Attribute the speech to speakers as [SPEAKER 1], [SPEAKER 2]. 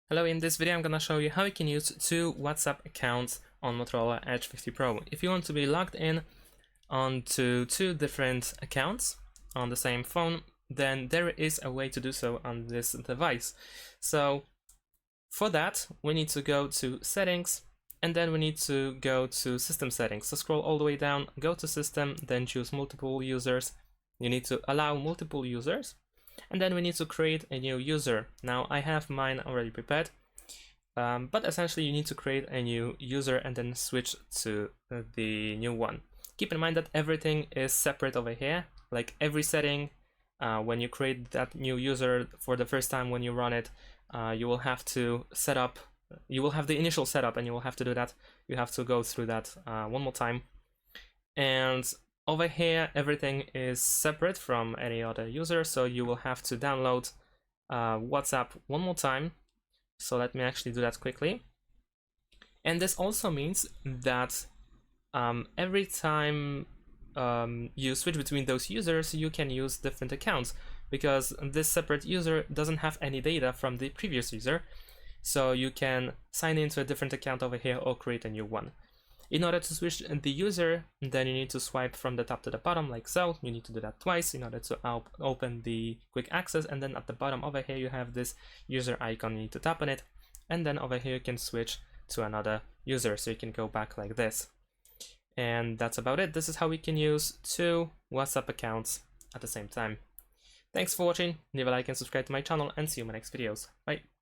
[SPEAKER 1] Hello, in this video I'm gonna show you how you can use two WhatsApp accounts on Motorola Edge 50 Pro. If you want to be logged in onto two different accounts on the same phone, then there is a way to do so on this device. So for that, we need to go to Settings, and then we need to go to System Settings. So scroll all the way down, go to System, then choose Multiple Users. You need to allow multiple users. And then we need to create a new user. Now I have mine already prepared, but essentially you need to create a new user and then switch to the new one. Keep in mind that everything is separate over here, like every setting. When you create that new user for the first time, when you run it, you will have to set up, you will have the initial setup and you will have to do that. You have to go through that one more time. And over here, everything is separate from any other user, so you will have to download WhatsApp one more time. So let me actually do that quickly. And this also means that every time you switch between those users, you can use different accounts, because this separate user doesn't have any data from the previous user. So you can sign into a different account over here or create a new one. In order to switch the user, then you need to swipe from the top to the bottom like so. You need to do that twice in order to open the quick access, and then at the bottom over here you have this user icon. You need to tap on it, and then over here you can switch to another user, so you can go back like this. And that's about it. This is how we can use two WhatsApp accounts at the same time. Thanks for watching, leave a like and subscribe to my channel, and see you in my next videos. Bye!